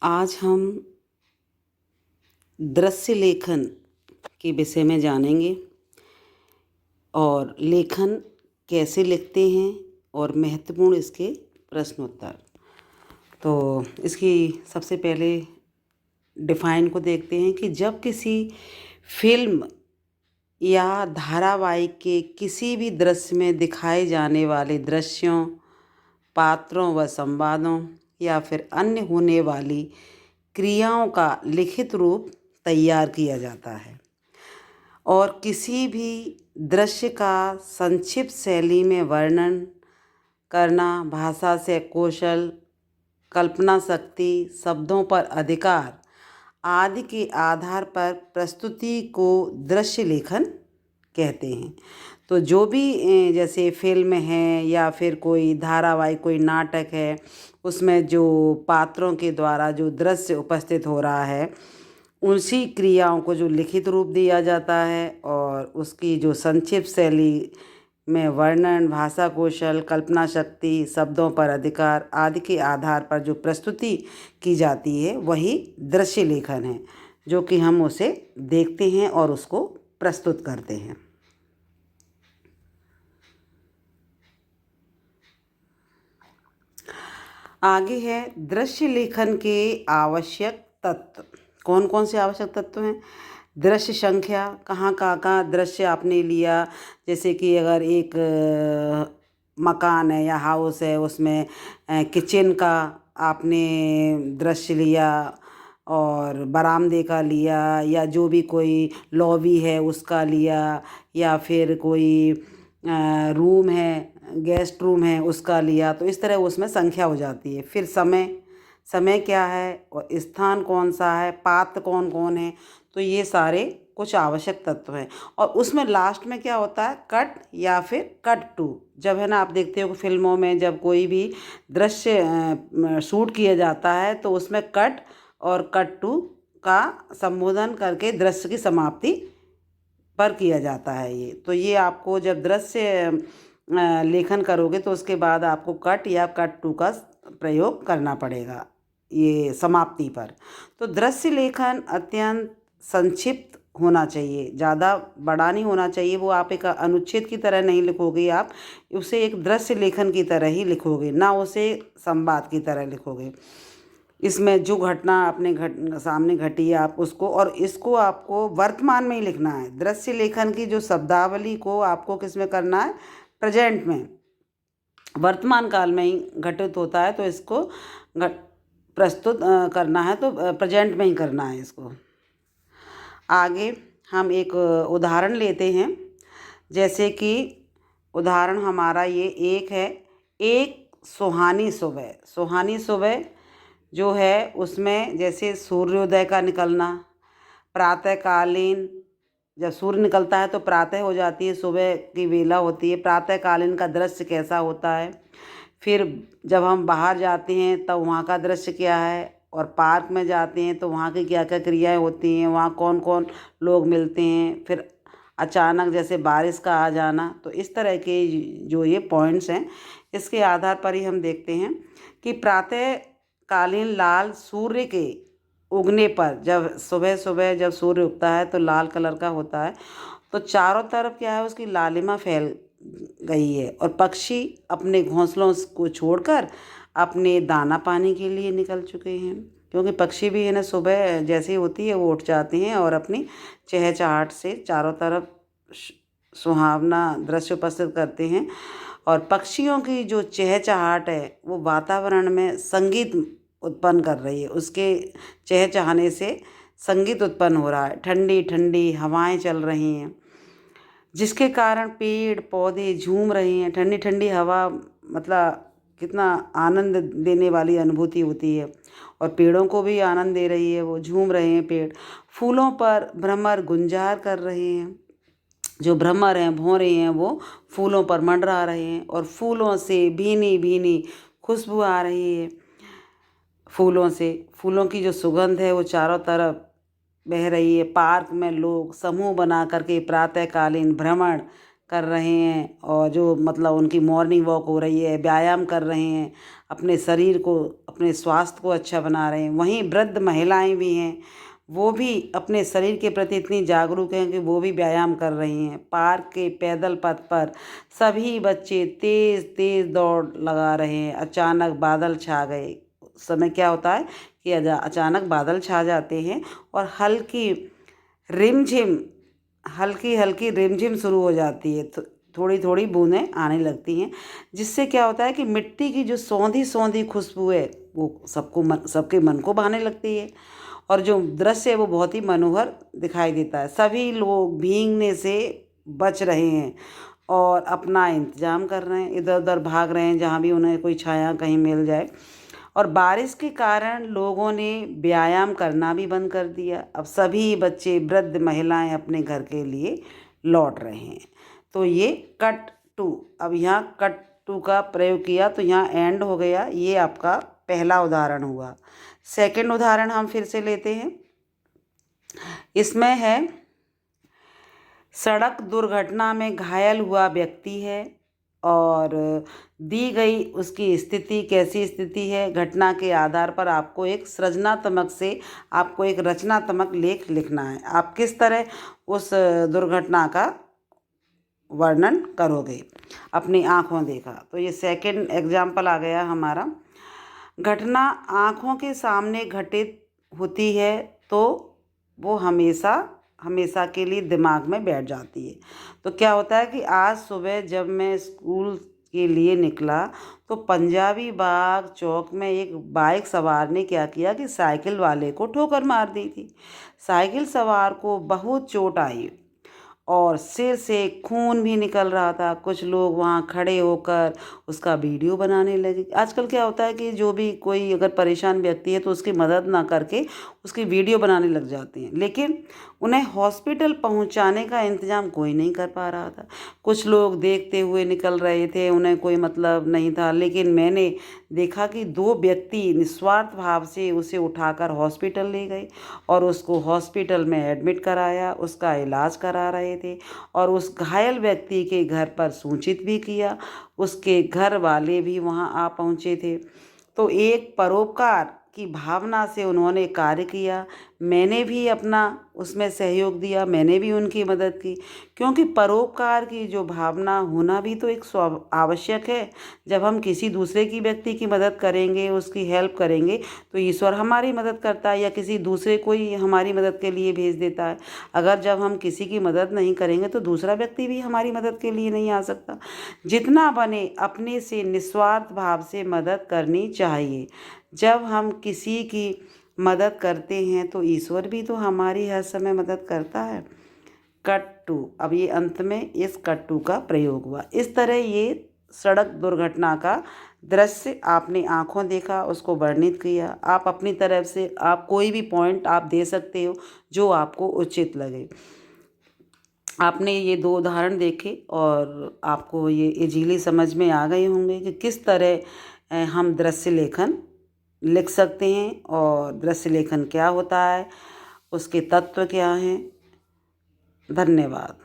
आज हम दृश्य लेखन के विषय में जानेंगे और लेखन कैसे लिखते हैं और महत्वपूर्ण इसके प्रश्नोत्तर। तो इसकी सबसे पहले डिफाइन को देखते हैं कि जब किसी फिल्म या धारावाहिक के किसी भी दृश्य में दिखाए जाने वाले दृश्यों, पात्रों व संवादों या फिर अन्य होने वाली क्रियाओं का लिखित रूप तैयार किया जाता है और किसी भी दृश्य का संक्षिप्त शैली में वर्णन करना भाषा से कौशल, कल्पना शक्ति, शब्दों पर अधिकार आदि के आधार पर प्रस्तुति को दृश्य लेखन कहते हैं। तो जो भी जैसे फिल्म है या फिर कोई धारावाहिक, कोई नाटक है, उसमें जो पात्रों के द्वारा जो दृश्य उपस्थित हो रहा है उसी क्रियाओं को जो लिखित रूप दिया जाता है और उसकी जो संक्षिप्त शैली में वर्णन, भाषा कौशल, कल्पना शक्ति, शब्दों पर अधिकार आदि के आधार पर जो प्रस्तुति की जाती है वही दृश्य लेखन है, जो कि हम उसे देखते हैं और उसको प्रस्तुत करते हैं। आगे है दृश्य लेखन के आवश्यक तत्व। कौन कौन से आवश्यक तत्व हैं? दृश्य संख्या, कहाँ कहाँ दृश्य आपने लिया, जैसे कि अगर एक मकान है या हाउस है, उसमें किचन का आपने दृश्य लिया और बरामदे का लिया, या जो भी कोई लॉबी है उसका लिया, या फिर कोई रूम है, गेस्ट रूम है उसका लिया। तो इस तरह उसमें संख्या हो जाती है। फिर समय क्या है और स्थान कौन सा है, पात्र कौन कौन है। तो ये सारे कुछ आवश्यक तत्व हैं। और उसमें लास्ट में क्या होता है, कट या फिर कट टू। जब है ना, आप देखते हो कि फिल्मों में जब कोई भी दृश्य शूट किया जाता है तो उसमें कट और कट टू का संबोधन करके दृश्य की समाप्ति पर किया जाता है। ये तो ये आपको जब दृश्य लेखन करोगे तो उसके बाद आपको कट या कट टू का प्रयोग करना पड़ेगा ये समाप्ति पर। तो दृश्य लेखन अत्यंत संक्षिप्त होना चाहिए, ज़्यादा बड़ा नहीं होना चाहिए। वो आप एक अनुच्छेद की तरह नहीं लिखोगे, आप उसे एक दृश्य लेखन की तरह ही लिखोगे, ना उसे संवाद की तरह लिखोगे। इसमें जो घटना अपने सामने घटी है आप उसको, और इसको आपको वर्तमान में ही लिखना है। दृश्य लेखन की जो शब्दावली को आपको किस में करना है, प्रेजेंट में, वर्तमान काल में ही घटित होता है। तो इसको प्रस्तुत करना है तो प्रेजेंट में ही करना है इसको। आगे हम एक उदाहरण लेते हैं। जैसे कि उदाहरण हमारा ये एक है, एक सुहानी सुबह। सुहानी सुबह जो है उसमें जैसे सूर्योदय का निकलना, प्रातःकालीन, जब सूर्य निकलता है तो प्रातः हो जाती है, सुबह की वेला होती है, प्रातःकालीन का दृश्य कैसा होता है। फिर जब हम बाहर जाते हैं तब वहाँ का दृश्य क्या है, और पार्क में जाते हैं तो वहाँ की क्या क्या क्रियाएं होती हैं, वहाँ कौन कौन लोग मिलते हैं। फिर अचानक जैसे बारिश का आ जाना। तो इस तरह के जो ये पॉइंट्स हैं, इसके आधार पर ही हम देखते हैं कि प्रातःकालीन लाल सूर्य के उगने पर, जब सुबह सुबह जब सूर्य उगता है तो लाल कलर का होता है, तो चारों तरफ क्या है, उसकी लालिमा फैल गई है और पक्षी अपने घोंसलों को छोड़कर अपने दाना पाने के लिए निकल चुके हैं। क्योंकि पक्षी भी है ना, सुबह जैसे ही होती है वो उठ जाते हैं और अपनी चहचहाट से चारों तरफ सुहावना दृश्य उपस्थित करते हैं। और पक्षियों की जो चहचहाट है वो वातावरण में संगीत उत्पन्न कर रही है, उसके चहचहाने से संगीत उत्पन्न हो रहा है, ठंडी ठंडी हवाएं चल रही हैं, जिसके कारण पेड़ पौधे झूम रहे हैं। ठंडी ठंडी हवा मतलब कितना आनंद देने वाली अनुभूति होती है, और पेड़ों को भी आनंद दे रही है, वो झूम रहे हैं पेड़। फूलों पर भ्रमर गुंजार कर रहे हैं, जो भ्रमर हैं, भौरे हैं, वो फूलों पर मंडरा रहे हैं और फूलों से भीनी भीनी खुशबू आ रही है। फूलों की जो सुगंध है वो चारों तरफ बह रही है। पार्क में लोग समूह बना करके प्रातःकालीन भ्रमण कर रहे हैं और जो मतलब उनकी मॉर्निंग वॉक हो रही है, व्यायाम कर रहे हैं, अपने शरीर को, अपने स्वास्थ्य को अच्छा बना रहे हैं। वहीं वृद्ध महिलाएं भी हैं, वो भी अपने शरीर के प्रति इतनी जागरूक हैं कि वो भी व्यायाम कर रही हैं। पार्क के पैदल पथ पर सभी बच्चे तेज़ तेज़ दौड़ लगा रहे हैं। अचानक बादल छा गए। उस समय क्या होता है कि अचानक बादल छा जाते हैं और रिमझिम हल्की हल्की रिमझिम शुरू हो जाती है। तो थोड़ी थोड़ी बूंदें आने लगती हैं, जिससे क्या होता है कि मिट्टी की जो सौंधी सौंधी खुशबू है वो सबके मन को भाने लगती है और जो दृश्य है वो बहुत ही मनोहर दिखाई देता है। सभी लोग भीगने से बच रहे हैं और अपना इंतजाम कर रहे हैं, इधर उधर भाग रहे हैं जहाँ भी उन्हें कोई छाया कहीं मिल जाए। और बारिश के कारण लोगों ने व्यायाम करना भी बंद कर दिया। अब सभी बच्चे, वृद्ध महिलाएं अपने घर के लिए लौट रहे हैं। तो ये कट टू, अब यहाँ कट टू का प्रयोग किया तो यहाँ एंड हो गया। ये आपका पहला उदाहरण हुआ। सेकंड उदाहरण हम फिर से लेते हैं। इसमें है, सड़क दुर्घटना में घायल हुआ व्यक्ति है और दी गई उसकी स्थिति कैसी स्थिति है, घटना के आधार पर आपको एक रचनात्मक लेख लिखना है। आप किस तरह उस दुर्घटना का वर्णन करोगे। अपनी आँखों देखा, तो ये सेकंड एग्जाम्पल आ गया हमारा। घटना आँखों के सामने घटित होती है तो वो हमेशा हमेशा के लिए दिमाग में बैठ जाती है। तो क्या होता है कि आज सुबह जब मैं स्कूल के लिए निकला तो पंजाबी बाग चौक में एक बाइक सवार ने क्या किया कि साइकिल वाले को ठोकर मार दी थी। साइकिल सवार को बहुत चोट आई और सिर से खून भी निकल रहा था। कुछ लोग वहाँ खड़े होकर उसका वीडियो बनाने लगे। आजकल क्या होता है कि जो भी कोई अगर परेशान व्यक्ति है तो उसकी मदद ना करके उसकी वीडियो बनाने लग जाते हैं, लेकिन उन्हें हॉस्पिटल पहुँचाने का इंतज़ाम कोई नहीं कर पा रहा था। कुछ लोग देखते हुए निकल रहे थे, उन्हें कोई मतलब नहीं था, लेकिन मैंने देखा कि 2 व्यक्ति निस्वार्थ भाव से उसे उठाकर हॉस्पिटल ले गए और उसको हॉस्पिटल में एडमिट कराया, उसका इलाज करा रहे थे और उस घायल व्यक्ति के घर पर सूचित भी किया। उसके घर वाले भी वहां आ पहुंचे थे। तो एक परोपकार की भावना से उन्होंने कार्य किया। मैंने भी अपना उसमें सहयोग दिया, मैंने भी उनकी मदद की, क्योंकि परोपकार की जो भावना होना भी तो एक आवश्यक है। जब हम किसी दूसरे की व्यक्ति की मदद करेंगे, उसकी हेल्प करेंगे, तो ईश्वर हमारी मदद करता है या किसी दूसरे को ही हमारी मदद के लिए भेज देता है। अगर जब हम किसी की मदद नहीं करेंगे तो दूसरा व्यक्ति भी हमारी मदद के लिए नहीं आ सकता। जितना बने अपने से निस्वार्थ भाव से मदद करनी चाहिए। जब हम किसी की मदद करते हैं तो ईश्वर भी तो हमारी हर समय मदद करता है। कट्टू, अब ये अंत में इस कट्टू का प्रयोग हुआ। इस तरह ये सड़क दुर्घटना का दृश्य आपने आँखों देखा, उसको वर्णित किया। आप अपनी तरफ से आप कोई भी पॉइंट आप दे सकते हो जो आपको उचित लगे। आपने ये 2 उदाहरण देखे और आपको ये इजीली समझ में आ गए होंगे कि किस तरह हम दृश्य लेखन लिख सकते हैं और दृश्य लेखन क्या होता है, उसके तत्व क्या हैं। धन्यवाद।